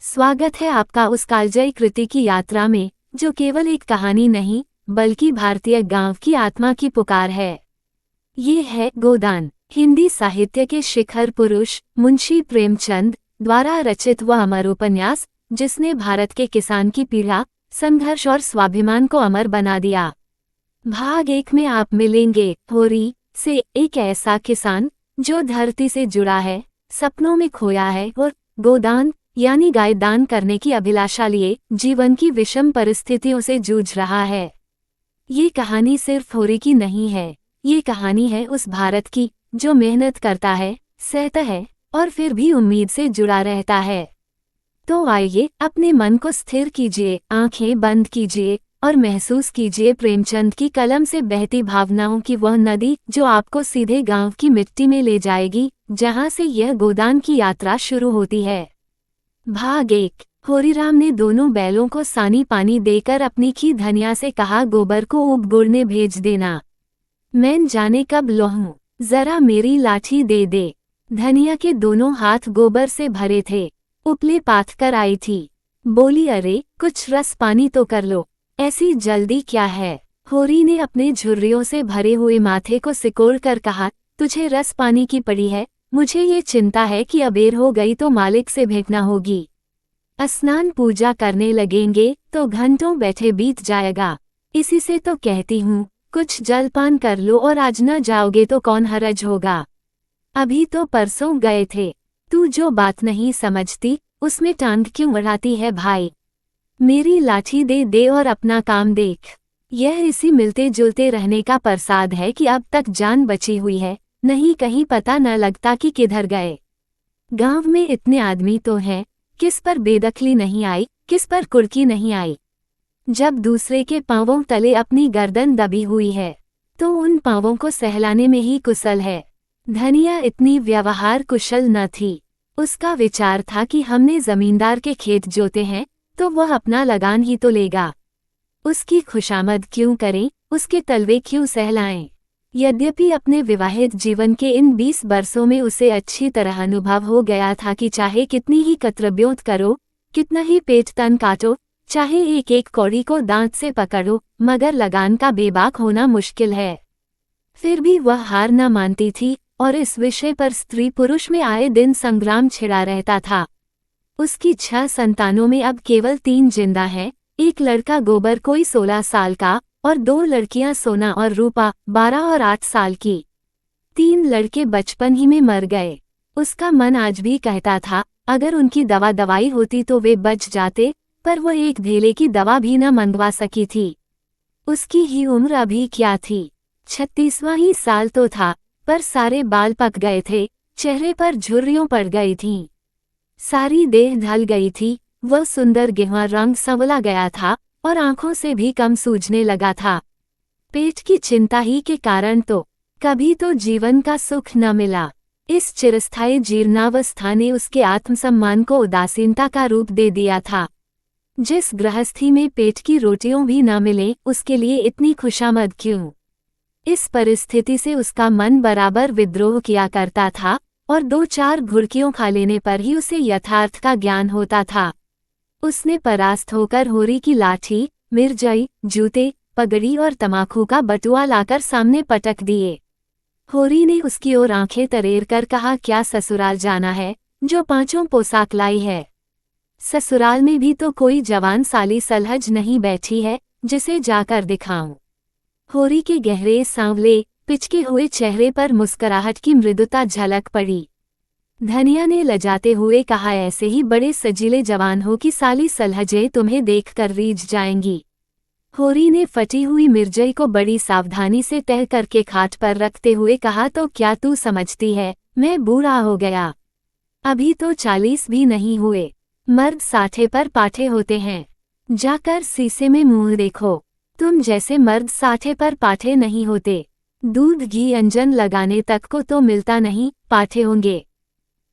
स्वागत है आपका उस कालजयी कृति की यात्रा में, जो केवल एक कहानी नहीं, बल्कि भारतीय गांव की आत्मा की पुकार है। ये है गोदान, हिंदी साहित्य के शिखर पुरुष मुंशी प्रेमचंद द्वारा रचित वह अमर उपन्यास, जिसने भारत के किसान की पीड़ा, संघर्ष और स्वाभिमान को अमर बना दिया। भाग 1 में आप मिलेंगे होरी से, एक ऐसा किसान जो धरती से जुड़ा है, सपनों में खोया है और गोदान यानी गाय दान करने की अभिलाषा लिए जीवन की विषम परिस्थितियों से जूझ रहा है। ये कहानी सिर्फ होरी की नहीं है, ये कहानी है उस भारत की जो मेहनत करता है, सहता है और फिर भी उम्मीद से जुड़ा रहता है। तो आइए अपने मन को स्थिर कीजिए, आंखें बंद कीजिए और महसूस कीजिए प्रेमचंद की कलम से बहती भावनाओं की वह नदी जो आपको सीधे गांव की मिट्टी में ले जाएगी, जहां से यह गोदान की यात्रा शुरू होती है। भाग 1। होरीराम ने दोनों बैलों को सानी पानी देकर अपनी खी धनिया से कहा, गोबर को उपगुड़ने भेज देना, मैं जाने कब लौहूं, जरा मेरी लाठी दे दे। धनिया के दोनों हाथ गोबर से भरे थे, उपले पाथ कर आई थी। बोली, अरे कुछ रस पानी तो कर लो, ऐसी जल्दी क्या है। होरी ने अपने झुर्रियों से भरे हुए माथे को सिकोड़ कर कहा, तुझे रस पानी की पड़ी है, मुझे ये चिंता है कि अबेर हो गई तो मालिक से भेंटना होगी। स्नान पूजा करने लगेंगे तो घंटों बैठे बीत जाएगा। इसी से तो कहती हूँ कुछ जलपान कर लो, और आज न जाओगे तो कौन हरज होगा। अभी तो परसों गए थे, तू जो बात नहीं समझती उसमें टांग क्यों अड़ाती है भाई। मेरी लाठी दे दे और अपना काम देख। यह इसी मिलते जुलते रहने का प्रसाद है कि अब तक जान बची हुई है, नहीं कहीं पता न लगता कि किधर गए। गांव में इतने आदमी तो हैं, किस पर बेदखली नहीं आई, किस पर कुर्की नहीं आई। जब दूसरे के पांवों तले अपनी गर्दन दबी हुई है, तो उन पांवों को सहलाने में ही कुशल है। धनिया इतनी व्यवहार कुशल न थी। उसका विचार था कि हमने जमींदार के खेत जोते हैं तो वह अपना लगान ही तो लेगा। उसकी खुशामद क्यों करें, उसके तलवे क्यों सहलाएं। यद्यपि अपने विवाहित जीवन के इन 20 बरसों में उसे अच्छी तरह अनुभव हो गया था कि चाहे कितनी ही कतरब्योत करो, कितना ही पेट तन काटो, चाहे एक एक कौड़ी को दांत से पकड़ो, मगर लगान का बेबाक होना मुश्किल है। फिर भी वह हार न मानती थी और इस विषय पर स्त्री पुरुष में आए दिन संग्राम छिड़ा रहता था। उसकी 6 संतानों में अब केवल 3 जिंदा हैं, एक लड़का गोबर कोई 16 साल का और 2 लड़कियां सोना और रूपा 12 और 8 साल की। 3 लड़के बचपन ही में मर गए। उसका मन आज भी कहता था अगर उनकी दवाई होती तो वे बच जाते, पर वह एक धेले की दवा भी न मंगवा सकी थी। उसकी ही उम्र अभी क्या थी, 36वां ही साल तो था, पर सारे बाल पक गए थे, चेहरे पर झुर्रियों पड़ गई थीं, सारी देह ढल गई थी। वह सुंदर गेहुआ रंग संवला गया था और आंखों से भी कम सूझने लगा था। पेट की चिंता ही के कारण तो कभी तो जीवन का सुख न मिला। इस चिरस्थायी जीर्णावस्था ने उसके आत्मसम्मान को उदासीनता का रूप दे दिया था। जिस गृहस्थी में पेट की रोटियों भी न मिले, उसके लिए इतनी खुशामद क्यों। इस परिस्थिति से उसका मन बराबर विद्रोह किया करता था और 2-4 घुड़कियों खा लेने पर ही उसे यथार्थ का ज्ञान होता था। उसने परास्त होकर होरी की लाठी, मिर्जई, जूते, पगड़ी और तमाकू का बटुआ लाकर सामने पटक दिए। होरी ने उसकी ओर आंखें तरेर कर कहा, क्या ससुराल जाना है जो 5 पोशाक लाई है। ससुराल में भी तो कोई जवान साली सलहज नहीं बैठी है जिसे जाकर दिखाऊं। होरी के गहरे सांवले पिचके हुए चेहरे पर मुस्कुराहट की मृदुता झलक पड़ी। धनिया ने लजाते हुए कहा, ऐसे ही बड़े सजीले जवान हो कि साली सलहजें तुम्हें देखकर रीझ जाएंगी। होरी ने फटी हुई मिर्जई को बड़ी सावधानी से तह करके खाट पर रखते हुए कहा, तो क्या तू समझती है मैं बूढ़ा हो गया। अभी तो 40 भी नहीं हुए, मर्द 60 पर पाठे होते हैं। जाकर शीशे में मुंह देखो, तुम जैसे मर्द 60 पर पाठे नहीं होते। दूध घी अंजन लगाने तक को तो मिलता नहीं, पाठे होंगे।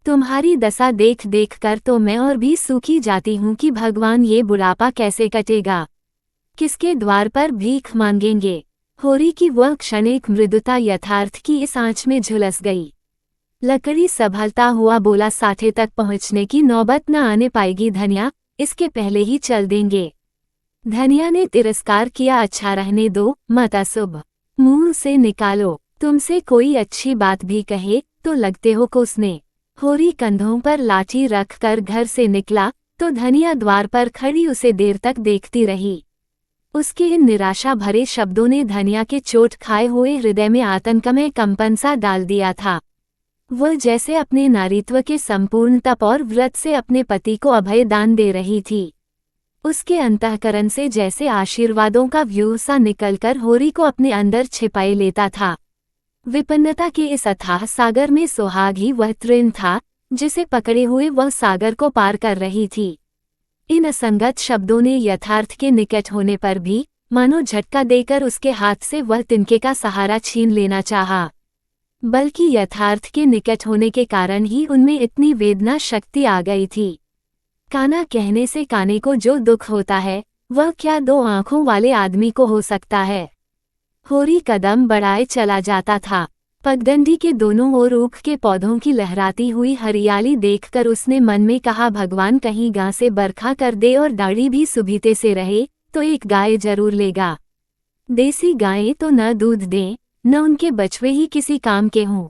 तुम्हारी दशा देख देख कर तो मैं और भी सूखी जाती हूँ कि भगवान ये बुढ़ापा कैसे कटेगा, किसके द्वार पर भीख मांगेंगे। होरी की वह क्षणिक मृदुता यथार्थ की इस आंच में झुलस गई। लकड़ी संभलता हुआ बोला, 60 तक पहुंचने की नौबत न आने पाएगी धनिया, इसके पहले ही चल देंगे। धनिया ने तिरस्कार किया, अच्छा रहने दो, मत अशुभ मुंह से निकालो, तुमसे कोई अच्छी बात भी कहे तो लगते हो कोसने। होरी कंधों पर लाठी रखकर घर से निकला तो धनिया द्वार पर खड़ी उसे देर तक देखती रही। उसके इन निराशा भरे शब्दों ने धनिया के चोट खाए हुए हृदय में आतंकमय कंपन सा डाल दिया था। वह जैसे अपने नारीत्व के संपूर्ण तप और व्रत से अपने पति को अभय दान दे रही थी। उसके अंतःकरण से जैसे आशीर्वादों का व्यूह सा निकलकर होरी को अपने अंदर छिपाए लेता था। विपन्नता के इस अथाह सागर में सुहाग ही वह तृण था जिसे पकड़े हुए वह सागर को पार कर रही थी। इन असंगत शब्दों ने यथार्थ के निकट होने पर भी मानो झटका देकर उसके हाथ से वह तिनके का सहारा छीन लेना चाहा। बल्कि यथार्थ के निकट होने के कारण ही उनमें इतनी वेदना शक्ति आ गई थी। काना कहने से काने को जो दुख होता है वह क्या दो आंखों वाले आदमी को हो सकता है। होरी कदम बढ़ाए चला जाता था। पगडंडी के दोनों ओर ऊख के पौधों की लहराती हुई हरियाली देखकर उसने मन में कहा, भगवान कहीं गां से बरखा कर दे और दाढ़ी भी सुबीते से रहे तो एक गाय जरूर लेगा। देसी गायें तो न दूध दें न उनके बछवे ही किसी काम के हों।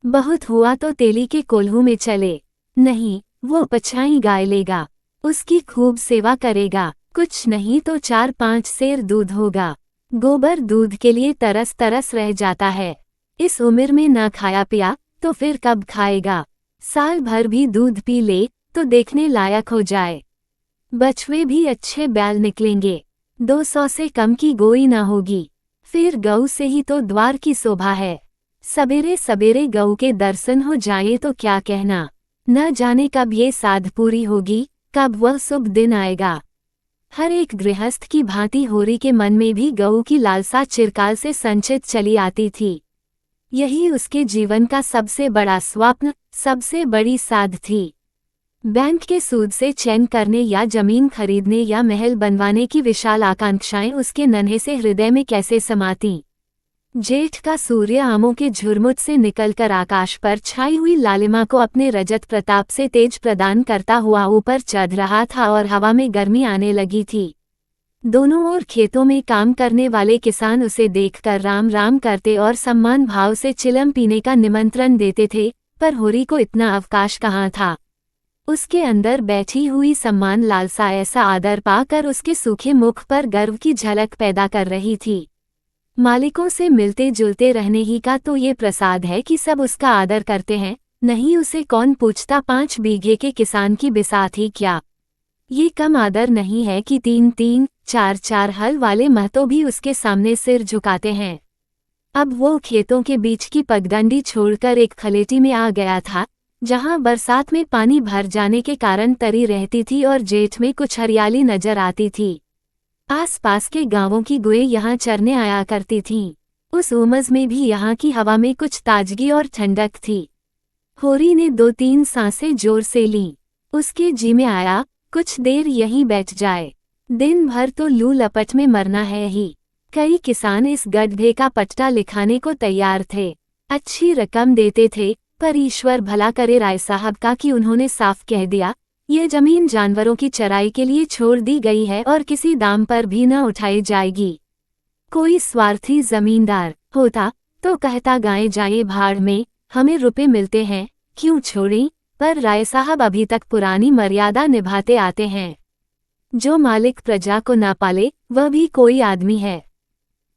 बहुत हुआ तो तेली के कोल्हू में चले, नहीं वो पछाई गाय लेगा, उसकी खूब सेवा करेगा, कुछ नहीं तो 4-5 सेर दूध होगा। गोबर दूध के लिए तरस तरस रह जाता है। इस उम्र में न खाया पिया तो फिर कब खाएगा। साल भर भी दूध पी ले तो देखने लायक हो जाए। बछवे भी अच्छे बैल निकलेंगे, 200 से कम की गोई न होगी। फिर गऊ से ही तो द्वार की शोभा है। सबेरे सबेरे गऊ के दर्शन हो जाए तो क्या कहना। न जाने कब ये साध पूरी होगी, कब वह शुभ दिन आएगा। हर एक गृहस्थ की भांति होरी के मन में भी गऊ की लालसा चिरकाल से संचित चली आती थी। यही उसके जीवन का सबसे बड़ा स्वप्न, सबसे बड़ी साध थी। बैंक के सूद से चैन करने या जमीन खरीदने या महल बनवाने की विशाल आकांक्षाएं उसके नन्हे से हृदय में कैसे समातीं। जेठ का सूर्य आमों के झुरमुट से निकलकर आकाश पर छाई हुई लालिमा को अपने रजत प्रताप से तेज प्रदान करता हुआ ऊपर चढ़ रहा था और हवा में गर्मी आने लगी थी। दोनों ओर खेतों में काम करने वाले किसान उसे देखकर राम राम करते और सम्मान भाव से चिलम पीने का निमंत्रण देते थे, पर होरी को इतना अवकाश कहाँ था। उसके अंदर बैठी हुई सम्मान लालसा ऐसा आदर पाकर उसके सूखे मुख पर गर्व की झलक पैदा कर रही थी। मालिकों से मिलते जुलते रहने ही का तो ये प्रसाद है कि सब उसका आदर करते हैं, नहीं उसे कौन पूछता 5 बीघे के किसान की बिसात ही क्या। ये कम आदर नहीं है कि 3-3, 4-4 हल वाले महतो भी उसके सामने सिर झुकाते हैं। अब वो खेतों के बीच की पगडंडी छोड़कर एक खलेटी में आ गया था, जहां बरसात में पानी भर जाने के कारण तरी रहती थी और जेठ में कुछ हरियाली नजर आती थी। आसपास के गांवों की गुएं यहाँ चरने आया करती थीं। उस उमस में भी यहाँ की हवा में कुछ ताजगी और ठंडक थी। होरी ने 2-3 सांसें जोर से लीं। उसके जी में आया, कुछ देर यहीं बैठ जाए। दिन भर तो लू लपट में मरना है ही। कई किसान इस गड्ढे का पट्टा लिखाने को तैयार थे, अच्छी रकम देते थे, पर ईश्वर भला करे राय साहब का कि उन्होंने साफ कह दिया, ये जमीन जानवरों की चराई के लिए छोड़ दी गई है और किसी दाम पर भी न उठाई जाएगी। कोई स्वार्थी जमींदार होता तो कहता गाएं जाए भाड़ में, हमें रुपए मिलते हैं, क्यों छोड़ें। पर राय साहब अभी तक पुरानी मर्यादा निभाते आते हैं। जो मालिक प्रजा को ना पाले वह भी कोई आदमी है।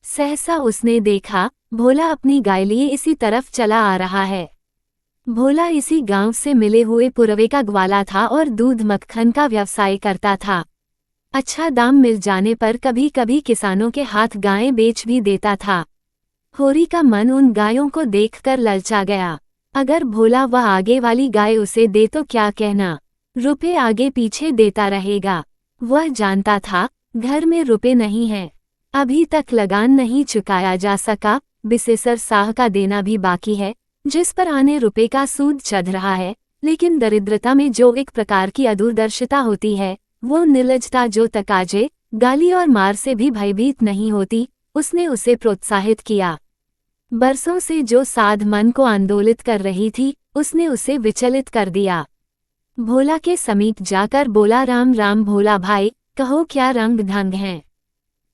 सहसा उसने देखा, भोला अपनी गाय लिए इसी तरफ चला आ रहा है। भोला इसी गांव से मिले हुए पुरवे का ग्वाला था और दूध मक्खन का व्यवसाय करता था। अच्छा दाम मिल जाने पर कभी कभी किसानों के हाथ गायें बेच भी देता था। होरी का मन उन गायों को देखकर ललचा गया। अगर भोला वह आगे वाली गाय उसे दे तो क्या कहना, रुपए आगे पीछे देता रहेगा। वह जानता था घर में रुपए नहीं हैं, अभी तक लगान नहीं चुकाया जा सका, बिसेसर साह का देना भी बाकी है, जिस पर आने रुपए का सूद चढ़ रहा है। लेकिन दरिद्रता में जो एक प्रकार की अदूरदर्शिता होती है, वो निर्लजता जो तकाजे, गाली और मार से भी भयभीत नहीं होती, उसने उसे प्रोत्साहित किया। बरसों से जो साध मन को आंदोलित कर रही थी, उसने उसे विचलित कर दिया। भोला के समीप जाकर बोला, राम राम भोला भाई, कहो क्या रंग ढंग हैं।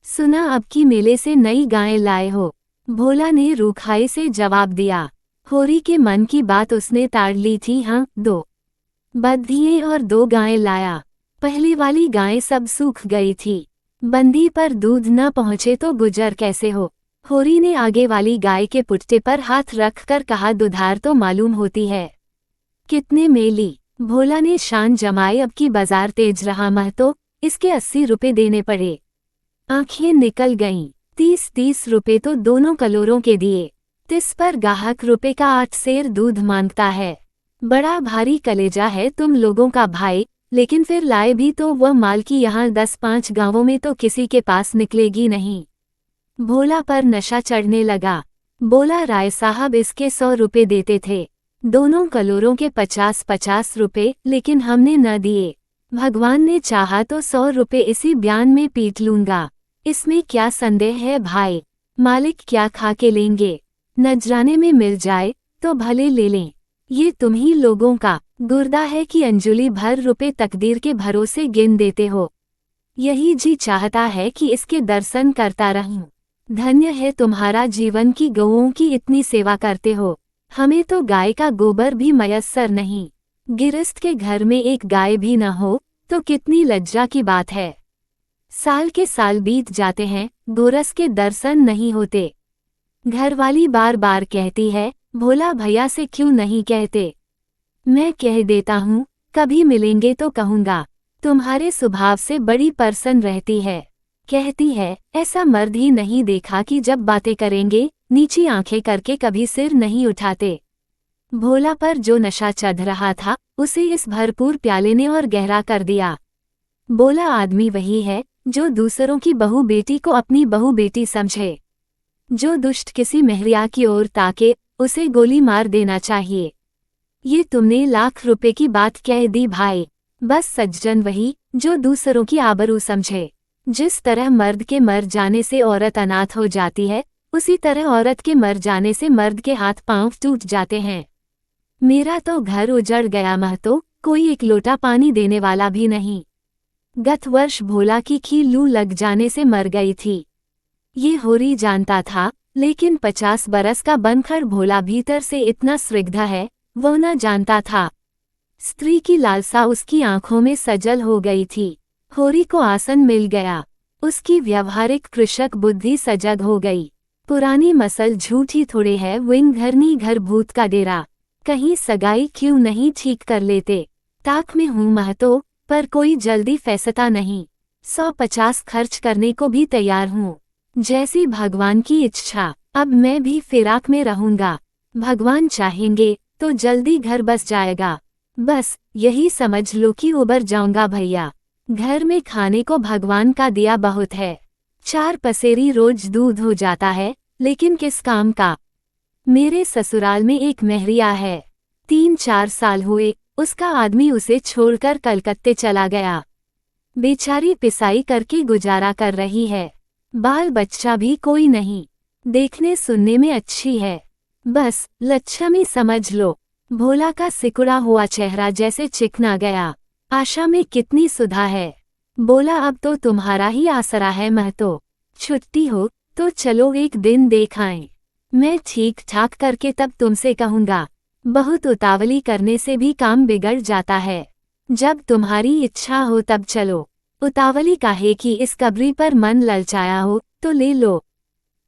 सुना अब की मेले से नई गायें लाए हो। भोला ने रूखाई से जवाब दिया। होरी के मन की बात उसने ताड़ ली थी। हाँ, 2 बद्धियां और 2 गायें लाया। पहली वाली गायें सब सूख गई थी। बंदी पर दूध न पहुँचे तो गुजर कैसे हो। होरी ने आगे वाली गाय के पुट्टे पर हाथ रखकर कहा, दुधार तो मालूम होती है। कितने में ली? भोला ने शान जमाए, अब की बाजार तेज रहा महतो, इसके 80 रुपए देने पड़े। आंखें निकल गईं। 30-30 रुपए तो दोनों कलोरों के दिए। 30 पर गाहक रुपए का 8 सेर दूध मांगता है। बड़ा भारी कलेजा है तुम लोगों का भाई, लेकिन फिर लाए भी तो वह माल की यहाँ 10-5 गांवों में तो किसी के पास निकलेगी नहीं। भोला पर नशा चढ़ने लगा। बोला, राय साहब इसके 100 रुपए देते थे, दोनों कलोरों के 50-50 रुपए, लेकिन हमने न दिए। भगवान ने चाहा तो 100 रुपए इसी बयान में पीट लूंगा, इसमें क्या संदेह है भाई। मालिक क्या खा के लेंगे, नजराने में मिल जाए तो भले ले लें। ये तुम्ही लोगों का गुर्दा है कि अंजुली भर रुपए तकदीर के भरोसे गिन देते हो। यही जी चाहता है कि इसके दर्शन करता रहूं। धन्य है तुम्हारा जीवन की गौओं की इतनी सेवा करते हो। हमें तो गाय का गोबर भी मयस्सर नहीं। गिरस्त के घर में एक गाय भी न हो तो कितनी लज्जा की बात है। साल के साल बीत जाते हैं, गोरस के दर्शन नहीं होते। घरवाली बार बार कहती है, भोला भैया से क्यों नहीं कहते। मैं कह देता हूँ, कभी मिलेंगे तो कहूँगा। तुम्हारे स्वभाव से बड़ी प्रसन्न रहती है। कहती है, ऐसा मर्द ही नहीं देखा कि जब बातें करेंगे नीची आंखें करके कभी सिर नहीं उठाते। भोला पर जो नशा चढ़ रहा था उसे इस भरपूर प्याले ने और गहरा कर दिया। बोला, आदमी वही है जो दूसरों की बहू बेटी को अपनी बहू बेटी समझे। जो दुष्ट किसी महरिया की ओर ताके उसे गोली मार देना चाहिए। ये तुमने लाख रुपए की बात कह दी भाई। बस सज्जन वही जो दूसरों की आबरू समझे। जिस तरह मर्द के मर जाने से औरत अनाथ हो जाती है, उसी तरह औरत के मर जाने से मर्द के हाथ पांव टूट जाते हैं। मेरा तो घर उजड़ गया महतो, कोई एक लोटा पानी देने वाला भी नहीं। गत वर्ष भोला की खी लू लग जाने से मर गई थी। ये होरी जानता था, लेकिन 50 बरस का बनखड़ भोला भीतर से इतना स्निग्ध है, वो न जानता था। स्त्री की लालसा उसकी आंखों में सजल हो गई थी। होरी को आसन मिल गया। उसकी व्यावहारिक कृषक बुद्धि सजग हो गई। पुरानी मसल झूठी थोड़े है, विंग घरनी घर भूत का डेरा। कहीं सगाई क्यों नहीं ठीक कर लेते। ताक में हूँ महतो, पर कोई जल्दी फैसला नहीं। 150 खर्च करने को भी तैयार हूँ, जैसी भगवान की इच्छा। अब मैं भी फिराक में रहूंगा। भगवान चाहेंगे तो जल्दी घर बस जाएगा। बस यही समझ लो कि उबर जाऊंगा भैया। घर में खाने को भगवान का दिया बहुत है। 4 पसेरी रोज दूध हो जाता है, लेकिन किस काम का। मेरे ससुराल में एक महरिया है, 3-4 साल हुए उसका आदमी उसे छोड़कर कलकत्ते चला गया। बेचारी पिसाई करके गुजारा कर रही है। बाल बच्चा भी कोई नहीं। देखने सुनने में अच्छी है, बस लच्छमी समझ लो। भोला का सिकुड़ा हुआ चेहरा जैसे चिकना गया। आशा में कितनी सुधा है। बोला, अब तो तुम्हारा ही आसरा है महतो। छुट्टी हो तो चलो एक दिन देख आएं। मैं ठीक ठाक करके तब तुमसे कहूँगा। बहुत उतावली करने से भी काम बिगड़ जाता है। जब तुम्हारी इच्छा हो तब चलो। उतावली काहे की, इस कब्री पर मन ललचाया हो तो ले लो।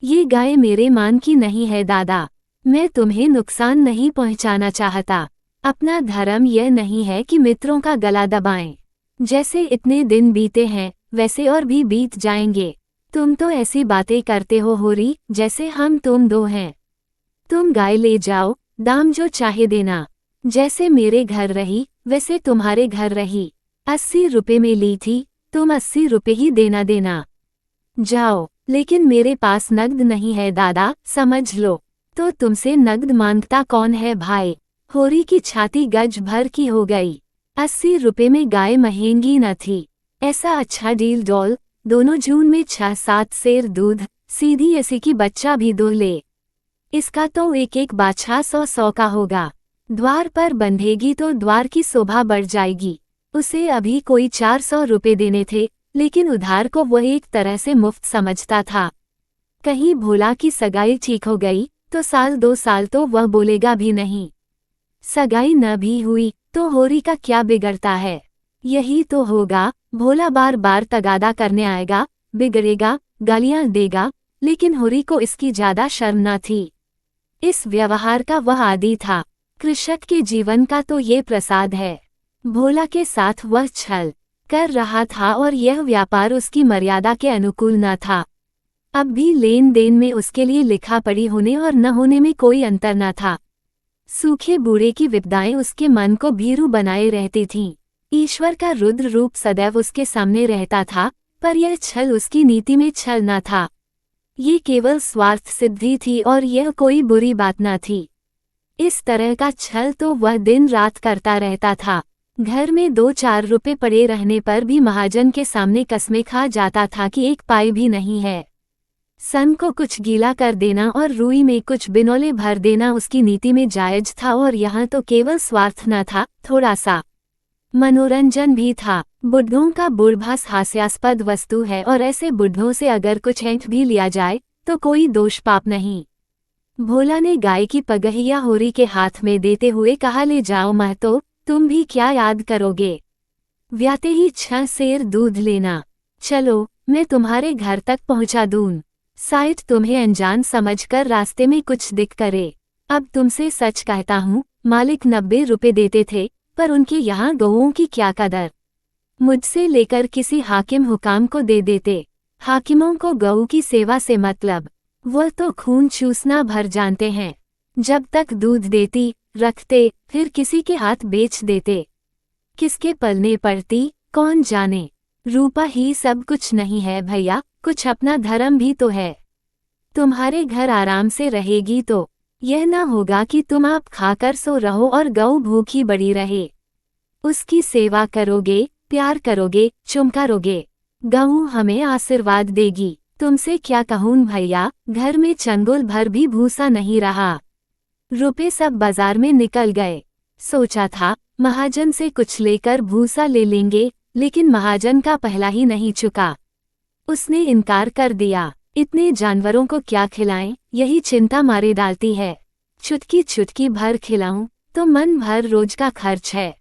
ये गाय मेरे मान की नहीं है दादा। मैं तुम्हें नुकसान नहीं पहुंचाना चाहता। अपना धर्म यह नहीं है कि मित्रों का गला दबाएं। जैसे इतने दिन बीते हैं वैसे और भी बीत जाएंगे। तुम तो ऐसी बातें करते हो होरी, जैसे हम तुम दो हैं। तुम गाय ले जाओ, दाम जो चाहे देना। जैसे मेरे घर रही वैसे तुम्हारे घर रही। 80 रुपए में ली थी, तुम 80 रुपए ही देना। जाओ, लेकिन मेरे पास नगद नहीं है दादा, समझ लो। तो तुमसे नगद मांगता कौन है भाई। होरी की छाती गज भर की हो गई। 80 रुपए में गाय महंगी न थी। ऐसा अच्छा डील डॉल, दोनों जून में 6-7 सेर दूध, सीधी ऐसी की बच्चा भी दो ले। इसका तो एक एक बाछा 100 का होगा। द्वार पर बंधेगी तो द्वार की शोभा बढ़ जाएगी। उसे अभी कोई 400 रुपए देने थे, लेकिन उधार को वह एक तरह से मुफ्त समझता था। कहीं भोला की सगाई ठीक हो गई तो 1-2 साल तो वह बोलेगा भी नहीं। सगाई न भी हुई तो होरी का क्या बिगड़ता है। यही तो होगा, भोला बार बार तगादा करने आएगा, बिगड़ेगा, गालियां देगा, लेकिन होरी को इसकी ज्यादा शर्म न थी। इस व्यवहार का वह आदी था। कृषक के जीवन का तो ये प्रसाद है। भोला के साथ वह छल कर रहा था और यह व्यापार उसकी मर्यादा के अनुकूल न था। अब भी लेन देन में उसके लिए लिखा पढ़ी होने और न होने में कोई अंतर न था। सूखे बूढ़े की विपदाएं उसके मन को भीरू बनाए रहती थीं। ईश्वर का रुद्र रूप सदैव उसके सामने रहता था, पर यह छल उसकी नीति में छल न था। ये केवल स्वार्थ सिद्धि थी और यह कोई बुरी बात न थी। इस तरह का छल तो वह दिन रात करता रहता था। घर में 2-4 रुपए पड़े रहने पर भी महाजन के सामने कसमें खा जाता था कि 1 पाई भी नहीं है। सन को कुछ गीला कर देना और रुई में कुछ बिनौले भर देना उसकी नीति में जायज था, और यहाँ तो केवल स्वार्थ न था, थोड़ा सा मनोरंजन भी था। बुढ़ों का बुढ़भास हास्यास्पद वस्तु है और ऐसे बुढ़ों से अगर कुछ ऐंठ भी लिया जाए तो कोई दोष पाप नहीं। भोला ने गाय की पगहिया होरी के हाथ में देते हुए कहा, ले जाओ महतो, तुम भी क्या याद करोगे। व्याते ही 6 सेर दूध लेना। चलो, मैं तुम्हारे घर तक पहुंचा दूं। शायद तुम्हें अनजान समझकर रास्ते में कुछ दिक करे। अब तुमसे सच कहता हूँ, मालिक 90 रुपए देते थे, पर उनके यहाँ गऊओं की क्या कदर। मुझसे लेकर किसी हाकिम हुकाम को दे देते। हाकिमों को गऊ की सेवा से मतलब, वह तो खून चूसना भर जानते हैं। जब तक दूध देती, रखते, फिर किसी के हाथ बेच देते। किसके पलने पड़ती, कौन जाने। रूपा ही सब कुछ नहीं है भैया, कुछ अपना धर्म भी तो है। तुम्हारे घर आराम से रहेगी तो यह न होगा कि तुम आप खाकर सो रहो और गऊ भूखी बड़ी रहे। उसकी सेवा करोगे, प्यार करोगे, चुमकारोगे, गऊ हमें आशीर्वाद देगी। तुमसे क्या कहूँ भैया, घर में चंगुल भर भी भूसा नहीं रहा। रुपए सब बाजार में निकल गए। सोचा था महाजन से कुछ लेकर भूसा ले लेंगे, लेकिन महाजन का पहला ही नहीं चुका। उसने इनकार कर दिया। इतने जानवरों को क्या खिलाएं, यही चिंता मारे डालती है। चुटकी चुटकी भर खिलाऊं तो मन भर रोज का खर्च है।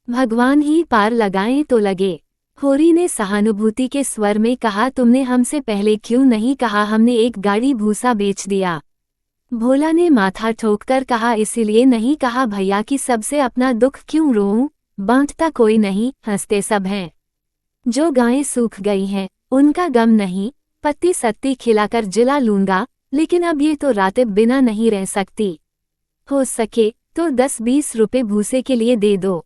भगवान ही पार लगाएं तो लगे। होरी ने सहानुभूति के स्वर में कहा, तुमने हमसे पहले क्यों नहीं कहा, हमने एक गाड़ी भूसा बेच दिया। भोला ने माथा ठोककर कहा, इसीलिए नहीं कहा भैया कि सबसे अपना दुख क्यों रोऊं, बांटता कोई नहीं, हंसते सब हैं। जो गायें सूख गई हैं उनका गम नहीं, पत्ती सत्ती खिलाकर जिला लूंगा, लेकिन अब ये तो रातें बिना नहीं रह सकती। हो सके तो 10-20 रुपए भूसे के लिए दे दो।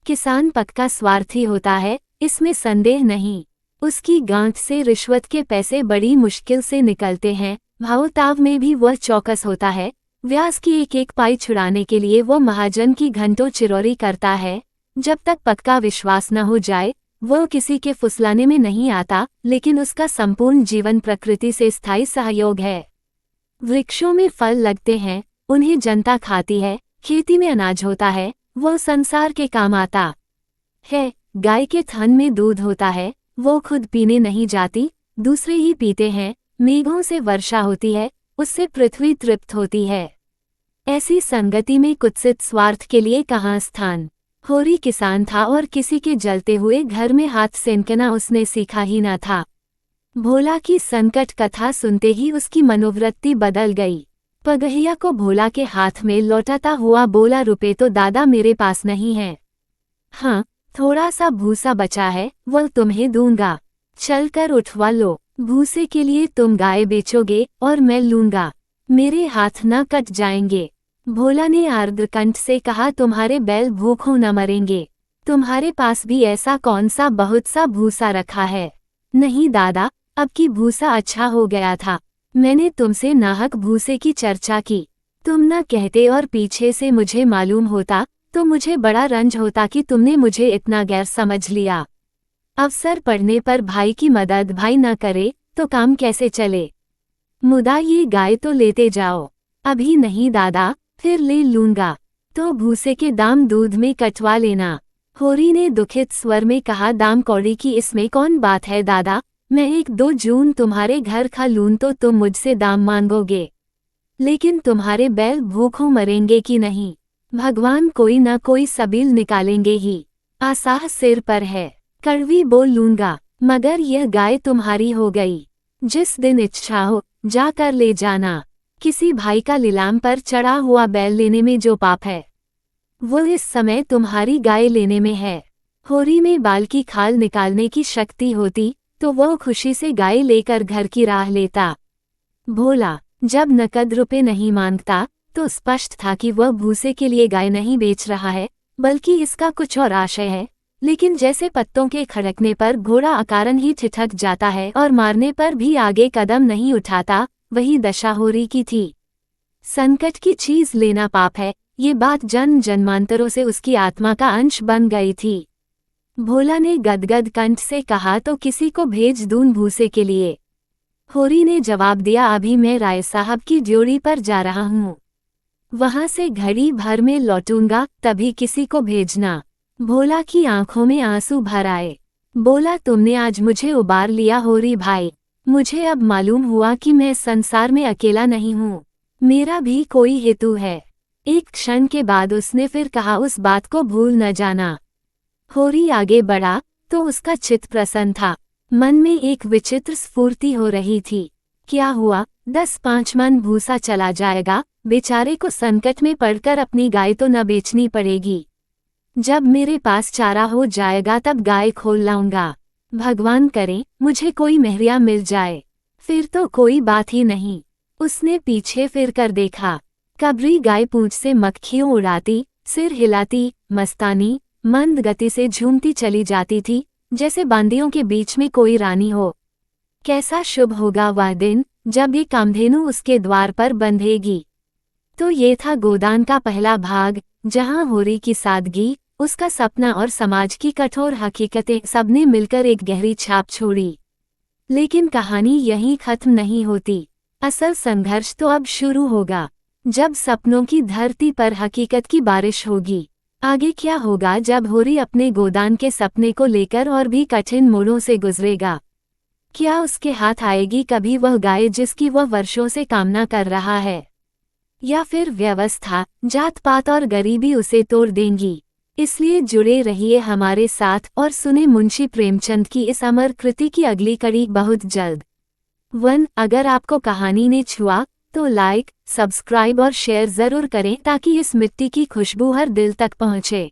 किसान पक्का स्वार्थी होता है, इसमें संदेह नहीं। उसकी गांठ से रिश्वत के पैसे बड़ी मुश्किल से निकलते हैं। भावताव में भी वह चौकस होता है। व्यास की एक एक पाई छुड़ाने के लिए वह महाजन की घंटों चिरौरी करता है। जब तक पक्का विश्वास न हो जाए वह किसी के फुसलाने में नहीं आता, लेकिन उसका संपूर्ण जीवन प्रकृति से स्थायी सहयोग है। वृक्षों में फल लगते हैं, उन्हें जनता खाती है। खेती में अनाज होता है, वह संसार के काम आता है। गाय के थन में दूध होता है, वो खुद पीने नहीं जाती, दूसरे ही पीते हैं। मेघों से वर्षा होती है, उससे पृथ्वी तृप्त होती है। ऐसी संगति में कुत्सित स्वार्थ के लिए कहाँ स्थान। होरी किसान था और किसी के जलते हुए घर में हाथ सेंकना उसने सीखा ही न था। भोला की संकट कथा सुनते ही उसकी मनोवृत्ति बदल गई। पगहिया को भोला के हाथ में लौटाता हुआ बोला, रुपए तो दादा मेरे पास नहीं है। हाँ, थोड़ा सा भूसा बचा है, वह तुम्हें दूंगा। चलकर उठवा लो। भूसे के लिए तुम गाय बेचोगे और मैं लूंगा। मेरे हाथ न कट जाएंगे। भोला ने आर्द्रकंठ से कहा, तुम्हारे बैल भूखों न मरेंगे। तुम्हारे पास भी ऐसा कौन सा बहुत सा भूसा रखा है। नहीं दादा, अब की भूसा अच्छा हो गया था। मैंने तुमसे नाहक भूसे की चर्चा की। तुम न कहते और पीछे से मुझे मालूम होता तो मुझे बड़ा रंज होता कि तुमने मुझे इतना गैर समझ लिया। अवसर पड़ने पर भाई की मदद भाई न करे तो काम कैसे चले। मुदा ये गाय तो लेते जाओ। अभी नहीं दादा, फिर ले लूंगा। तो भूसे के दाम दूध में कटवा लेना। होरी ने दुखित स्वर में कहा। दाम कौड़ी की इसमें कौन बात है दादा, मैं 1-2 जून तुम्हारे घर खा लूं तो तुम मुझसे दाम मांगोगे, लेकिन तुम्हारे बैल भूखों मरेंगे कि नहीं? भगवान कोई न कोई सबील निकालेंगे ही। आसाह सिर पर है, कड़वी बोल लूंगा, मगर यह गाय तुम्हारी हो गई। जिस दिन इच्छा हो जाकर ले जाना। किसी भाई का लीलाम पर चढ़ा हुआ बैल लेने में जो पाप है, वो इस समय तुम्हारी गाय लेने में है। होरी में बाल की खाल निकालने की शक्ति होती तो वह खुशी से गाय लेकर घर की राह लेता। भोला जब नकद रुपए नहीं मांगता तो स्पष्ट था कि वह भूसे के लिए गाय नहीं बेच रहा है, बल्कि इसका कुछ और आशय है। लेकिन जैसे पत्तों के खड़कने पर घोड़ा अकारण ही ठिठक जाता है और मारने पर भी आगे कदम नहीं उठाता, वही दशा होरी की थी। संकट की चीज लेना पाप है, ये बात जन्म जन्मांतरों से उसकी आत्मा का अंश बन गई थी। भोला ने गदगद कंठ से कहा, तो किसी को भेज दूं भूसे के लिए? होरी ने जवाब दिया, अभी मैं राय साहब की ड्योढ़ी पर जा रहा हूँ, वहां से घड़ी भर में लौटूंगा, तभी किसी को भेजना। भोला की आंखों में आंसू भर आए। बोला, तुमने आज मुझे उबार लिया होरी भाई। मुझे अब मालूम हुआ कि मैं संसार में अकेला नहीं हूँ, मेरा भी कोई हेतु है। एक क्षण के बाद उसने फिर कहा, उस बात को भूल न जाना। होरी आगे बढ़ा तो उसका चित्त प्रसन्न था, मन में एक विचित्र स्फूर्ति हो रही थी। क्या हुआ, 10-5 मन भूसा चला जाएगा, बेचारे को संकट में पड़कर अपनी गाय तो न बेचनी पड़ेगी। जब मेरे पास चारा हो जाएगा तब गाय खोल लाऊंगा। भगवान करे मुझे कोई मेहरिया मिल जाए, फिर तो कोई बात ही नहीं। उसने पीछे फिर कर देखा, कबरी गाय पूंछ से मक्खियों उड़ाती, सिर हिलाती, मस्तानी मंद गति से झूमती चली जाती थी, जैसे बांदियों के बीच में कोई रानी हो। कैसा शुभ होगा वह दिन जब ये कामधेनु उसके द्वार पर बंधेगी। तो ये था गोदान का पहला भाग, जहां होरी की सादगी, उसका सपना और समाज की कठोर हकीकतें सबने मिलकर एक गहरी छाप छोड़ी। लेकिन कहानी यहीं खत्म नहीं होती। असल संघर्ष तो अब शुरू होगा, जब सपनों की धरती पर हकीकत की बारिश होगी। आगे क्या होगा जब होरी अपने गोदान के सपने को लेकर और भी कठिन मोड़ों से गुजरेगा? क्या उसके हाथ आएगी कभी वह गाय जिसकी वह वर्षों से कामना कर रहा है? या फिर व्यवस्था, जात पात और गरीबी उसे तोड़ देंगी? इसलिए जुड़े रहिए हमारे साथ और सुने मुंशी प्रेमचंद की इस अमर कृति की अगली कड़ी बहुत जल्द। अगर आपको कहानी ने छुआ तो लाइक, सब्सक्राइब और शेयर जरूर करें ताकि इस मिट्टी की खुशबू हर दिल तक पहुंचे।